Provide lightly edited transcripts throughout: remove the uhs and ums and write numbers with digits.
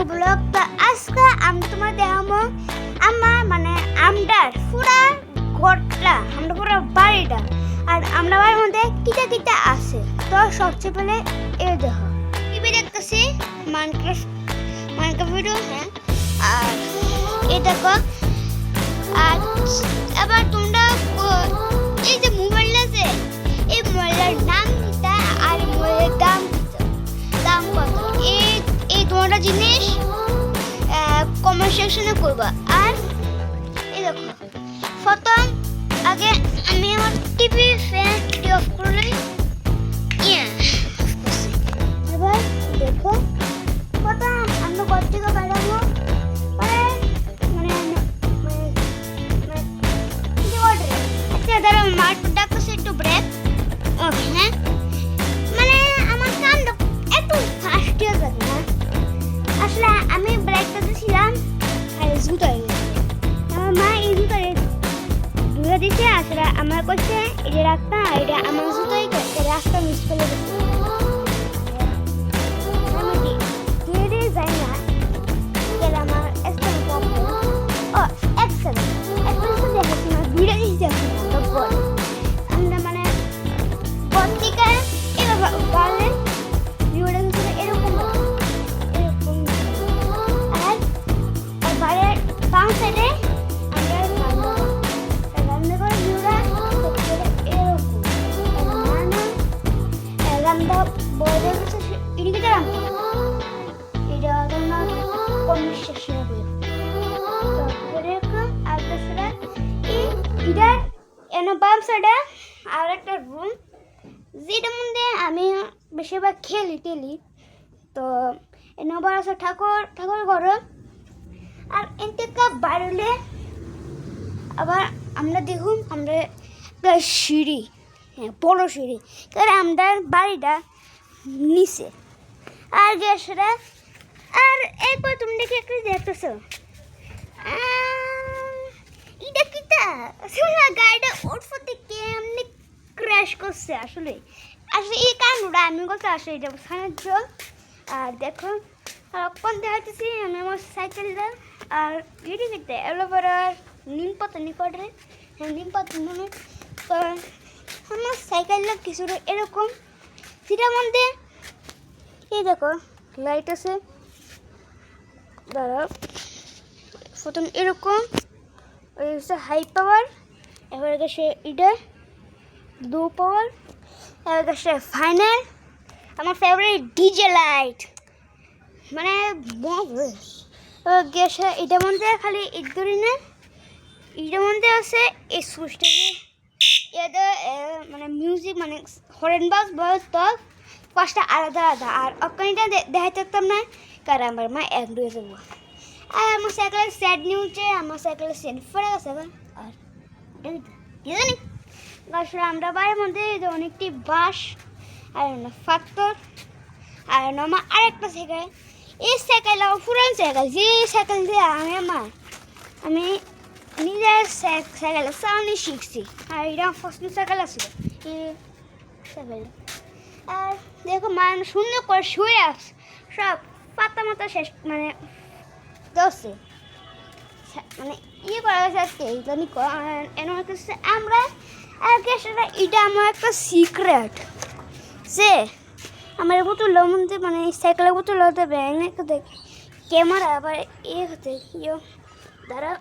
Blog. তো আজকে আমি তোমার দেখাবো আমার মানে আমটার পুরা ঘরটা, আমরা পুরো বাড়িটা, আর আমরা বাড়ির মধ্যে কিটা কিটা আছে। তো সবচেয়ে পেলে এই দেখো টিভি দেখতেছি, মাইনক্রাফট ভিডিও, হ্যাঁ। আর এই দেখো, আর আবার তোমরা এই যে মোবাইল আছে, এই মোবাইলের নাম কিটা আর মোবাইলের দাম কত, এই তোমরা জিনিস কমেন্ট সেকশনে করবা। আর এই দেখো, প্রথম আগে আমি আমার টিভি ফ্যান অফ করলে, এবার দেখো প্রথম আমরা ঘর থেকে বেরোবো, আচ্ছা ধরো মাঠ ডাকতেছে একটু ব্রেক, ওকে, হ্যাঁ। মানে আমার কান্ড একটু ফাস্ট হয়ে যাবে না, আসলে আমি ব্রেকটা দিয়েছিলাম আর জুতোয় আমার মা এই জুতোয় ধুয়ে দিচ্ছে, আসলে আমার কাছে এটা রাখতাম, এটা আমার জুতোয় রাস্তা মিস করে দিচ্ছে, আমি ধুয়ে দিয়ে যাই না, এটা আমার একটা প্রবলেম। ও এক্সেলেন্ট দেখাচ্ছি না, ভিডিও দিচ্ছি আমরা মানে পত্রিকা এরকম বাড়লেন ভিডিওটা কিন্তু এরকম এরকম। আর বাইরের বাম সাইডে আমরা রান্না করে ভিডিওটা এরকম রান্না বড় এদিকে রান্না, এটা তোমার কমিউনিস্ট সেকশনে বলি এরকম। আর তাছাড়া এটা এনে বাম সাইডে আর একটা রুম, যেটার মধ্যে আমি বেশিরভাগ খেলি। তো এনে আবার আছে ঠাকুর ঘর। আর এন থেকে বাইরে আবার আমরা দেখুন আমরা সিঁড়ি, হ্যাঁ বড় সিঁড়ি, কারণ আমাদের বাড়িটা নিচে আর গ্যাসটা। আর এরপর তুমি দেখে একটু দেখতেছো এটা কিটা গাড়িটা উঠবো থেকে এমনি ক্র্যাশ করছে, আসলে এই কারণটা আমি বলতে আসলে এটা সাহায্য। আর দেখো কোন দেখাচ্ছি আমি আমার সাইকেলটা, আর ভিডিও কিনতে এলোভেরার নিম পাতা নিকটে, হ্যাঁ নিম পাতা মনে। তো আমার সাইকেলটা কিছুটা এরকম, সেটার মধ্যে এই দেখো লাইট আছে, দাঁড়া প্রথম এরকম ওই হচ্ছে হাই পাওয়ার, এবার গেছে এটা লো পাওয়ার, এবার গেছে ফাইনাল। আমার ফেভারিট ডিজে লাইট, মানে গেছে এটার মধ্যে খালি এক ধরি না, এটার মধ্যে আছে এই সুইচটাকে এটা মানে মিউজিক মানে হরেন বাস বয়স তো পাঁচটা আলাদা আলাদা। আর অকানিটা দেখাতে পারতাম না, কারণ আমার মা এক ডুয়ে যাবো। আর আমার সাইকেলের স্যাড নিউজে আমার সাইকেলের সেন্ট ফেরে গেছে। আর জানি আসলে আমরা বাড়ির মধ্যে অনেকটি বাঁশ আর ফাত্তর আর আমার আরেকটা সাইকেল, এই সাইকেল আমার পুরান সাইকেল, যে সাইকেল দিয়ে আমি নিজের সাইকেল চালানি শিখছি। আর এটা ফার্স্ট সাইকেল আছে এই সাইকেল। আর দেখো মানে সুন্দর করে শুয়ে আস, সব পাতা মাথা শেষ মানে দোষে মানে ইয়ে করা গেছে আজকে জানি এমন হচ্ছে আমরা আগে সেটা এটা আমার একটা সিক্রেট, যে আমার বোতল মধ্যে মানে সাইকেলের বোতল হতে ব্যাং দেখ ক্যামেরা আবার এ হতে ইয়ে দ্বারা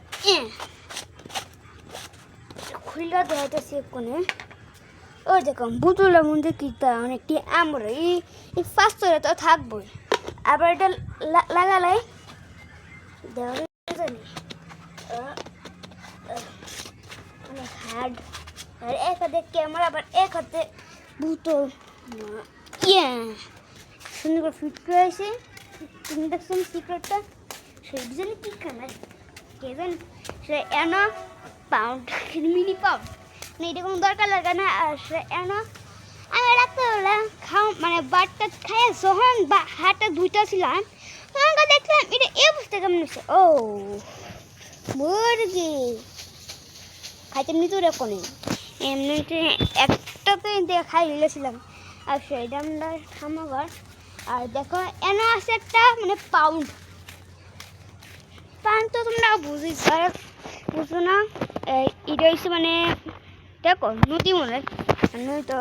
খুলে দেখাইতেছি কোনে। ওই দেখো বোতলের মধ্যে কিতা অনেকটি আমরা এই ফার্স্ট তো থাকবোই। আবার এটা লাগালাই জানি অনেক হার্ড, আর এক হাতে ক্যামেরা আবার এক হাতে বোতল সুন্দর করে ফিট করে আছে। তুমি দেখছো সিক্রেটটা সেই জানি কি খানা কে জানি সে এন পাউন্ড মিনি পাউন্ড মানে এটা কোনো দরকার লাগে না। আর সে এন আমি রাখতে পারলাম খাও মানে বাটটা খাইয়ে যখন বা হাটটা ধুইটা ছিলাম তখন দেখলাম এটা এই অবস্থা কেমন হচ্ছে। ও মুরগি খাইতে নিতে রেখো নেই, এমনিতে একটাতে খাই গেছিলাম। আর সেইটা আমরা খামাবার। আর দেখো এনে আছে একটা মানে পাউন্ড পান তো তোমরা বুঝো না। এটা হচ্ছে মানে দেখো নদী মনে নই তো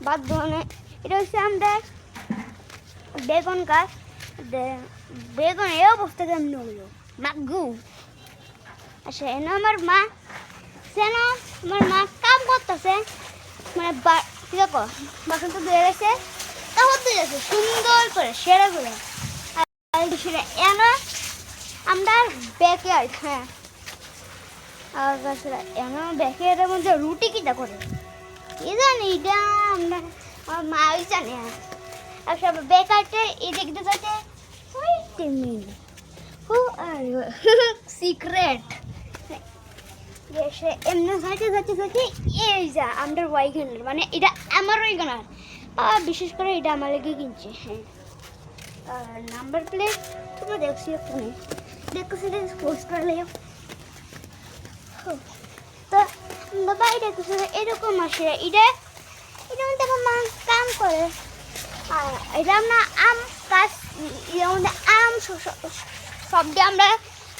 বাদ মানে এটা হচ্ছে আমরা বেগুন গাছ। বেগুন এই অবস্থা কেমন হলো মাগু। আচ্ছা এনে আমার মা কাম করতেছে মানে দেখো বাসন তো ধুয়ে গেছে তারপর ধুয়ে গেছে সুন্দর করে সেরে করে সেটা এনে আমরা ব্যাকে আর হ্যাঁ আর এনে ব্যাকে এর মধ্যে রুটি কিটা করে কি জানি এটা আমরা আমার মাই জানে। আর সব বেকারটা এদিক দিকে সিক্রেট এমনি যাচ্ছে এই যা আমাদের ওয়াইগানের মানে এটা আমার ওয়াইগানার বিশেষ করে এটা আমার লেগে কিনছে। হ্যাঁ আর নাম্বার প্লেট তোমরা দেখছি ফোনে দেখছি পোস্ট করলে তো বাবা এটা এরকম আসে এটা মধ্যে আমার মা কাম করে। আর এটা আমরা আম গাছ এর মধ্যে আম সব দিয়ে আমরা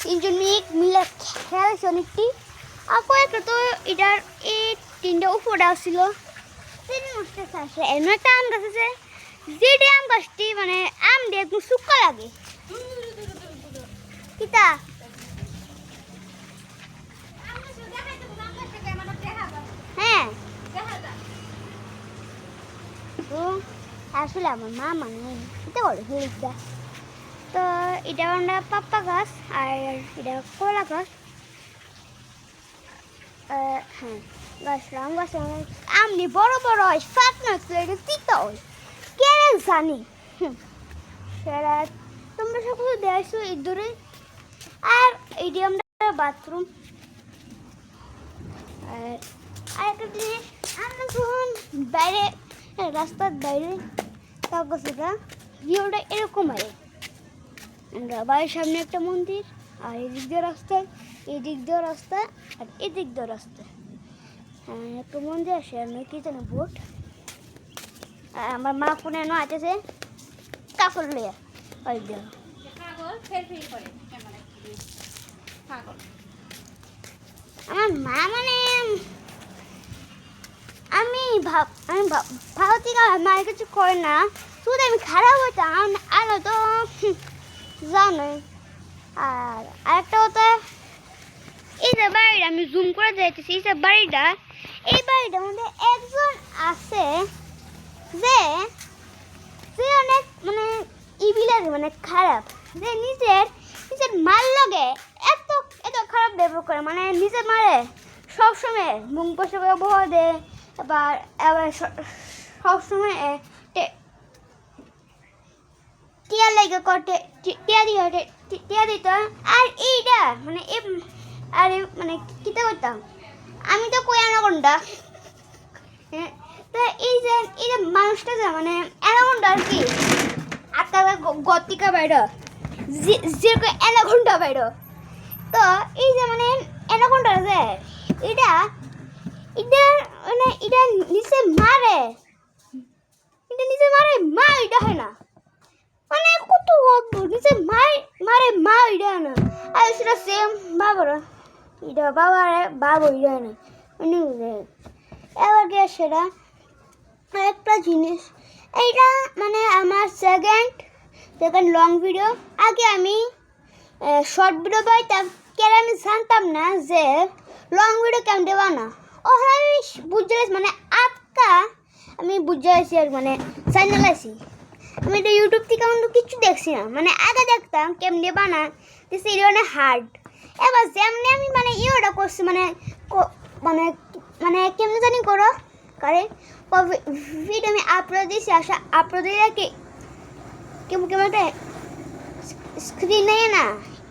তিনজন মিলে খেলেছি অনেকটি। আর কয়েকটা তো এটার এই তিনটা উপরে আসছিল আসে এমন একটা আম গাছ আছে যেটা আম গাছটি মানে আম দিয়ে একদম শুক্কা লাগে কিতা হ্যাঁ আসলে আমার মা মানে এটা করে হলুদা। তো এটা আমরা পাপ্পা গাছ আর এটা কলা গাছ। হ্যাঁ গাছ আম গাছ আমনি বড় বড় হয় ফাট না এটা তিতা হয় কে জানি। সেটা তোমরা সব কিছু দেখছো এই দূরে। আর এইটি আমরা বাথরুম। আর আরেকটা জিনিস আমরা যখন বাইরে রাস্তার বাইরে কাগজটা ভিউটা এরকম হয় আমরা বাড়ির সামনে একটা মন্দির আর এদিক দিয়ে রাস্তায় এদিক দিয়ে রাস্তা আর এদিক দিয়ে রাস্তা। হ্যাঁ একটা মন্দির আসে আর কি জানো বোট। আর আমার মা ফোনে এনে আছে কাপড় লইয়া ওই দিয়ে আমার মা মানে আমি ভাবছি মায়ের কিছু করে না শুধু আমি খারাপ হইতাম আলো তো জানোই। আর আরেকটা কথা এই যে বাড়িটা আমি জুম করে দেখতেছি এই যে বাড়িটা এই বাড়িটার মধ্যে একজন আছে যে অনেক মানে ইভিলার মানে খারাপ যে নিজের মার লাগে এত এত খারাপ ব্যবহার করে মানে নিজের মারে সবসময় মুখ বসে ব্যবহার দেয় আবার সবসময় টিয়া লেগে করতে টিয়া দিত। আর এইটা মানে আর মানে কিতা করতাম আমি তো কই অ্যানাকোন্ডা। তো এই যে মানুষটা যে মানে অ্যানাকোন্ডা আর কি আটটা গতিকা বাইর যে অ্যানাকোন্ডা বাইর। তো এই যে মানে অ্যানাকোন্ডা যে এটা মানে এটা নিচে মারে মা এটা হয় না মানে কত নিচে মারে মা এটা হয় না। আর সেটা সেম বাবার এটা বাবা এটা হয় না মানে এবার গিয়ে সেটা আরেকটা জিনিস এইটা মানে আমার সেকেন্ড লং ভিডিও। আগে আমি শর্ট ভিডিও পাইতাম কেন আমি জানতাম না যে লং ভিডিও কেমন দেওয়া না। ও আমি বুঝতে মানে আমি বুঝতে পারছি আর মানে চ্যানেল আছি আমি এটা ইউটিউব থেকে কিন্তু কিছু দেখছি না মানে আগে দেখতাম কেমনে বানা এটা অনেক হার্ড। এবার যেমনি আমি মানে ইয়েটা করছি মানে মানে মানে কেমনে জানি করো করে ভিডিও আমি আপলোড দিয়েছি আসা আপলোড দিয়ে কি কেমন কেমন একটা স্ক্রিন নেই না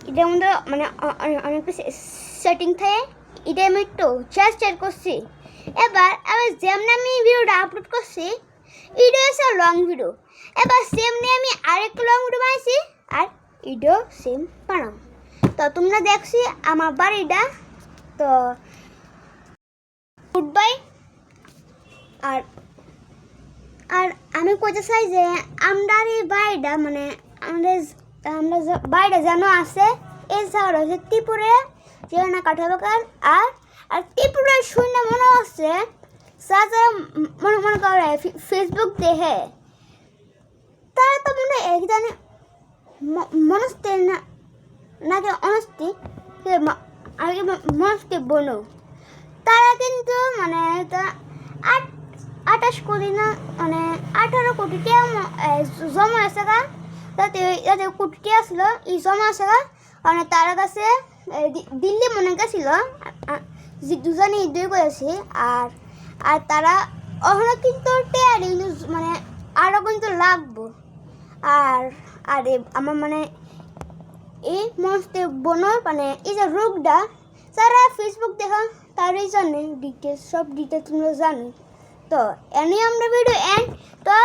এটার মধ্যে মানে অনেক সেটিং থাকে এটা আমি একটু চেষ্টা করছি। এবার যেমন আমি ভিডিওটা আপলোড করছি এটা হচ্ছে লং ভিডিও। এবার সেম নিয়ে আমি আরেকটু লং ভিডিও বানাইছি আর ভিডিও সেম বানাম। তো তোমরা দেখছি আমার বাড়িটা। তো গুড বাই। আর আর আমি কইতে চাই যে আমরা এই বাড়িটা মানে আমাদের তা আমরা বাইরে যেন আছে এই জায়গাটা হচ্ছে ত্রিপুরা যেখানে কাঁঠাল বাগান আর ত্রিপুরার শূন্য মনে হচ্ছে যারা মনে করে ফেসবুক দেখে তারা তো মনে হয় একজনে মনস্তে নাকি অনস্তি আগে মনস্তে বনো তারা কিন্তু মানে 28 কোটি না মানে 18 কোটি জমা আছে গা তাতে কোটি আসলো এই জমা আছে গা মানে তার কাছে দিল্লি মনে গেছিল যে দুজনে দুই করেছে আর তারা ওখানে কিন্তু টেয়ারি মানে আরও কিন্তু লাগবো আর আমার মানে এই মনস্তে বনো মানে এই যে রোগটা যারা ফেসবুক দেখা তারই জানে ডিটেলস সব ডিটেলস তোমরা জানো তো এনে আমরা ভিডিও এন্ড তো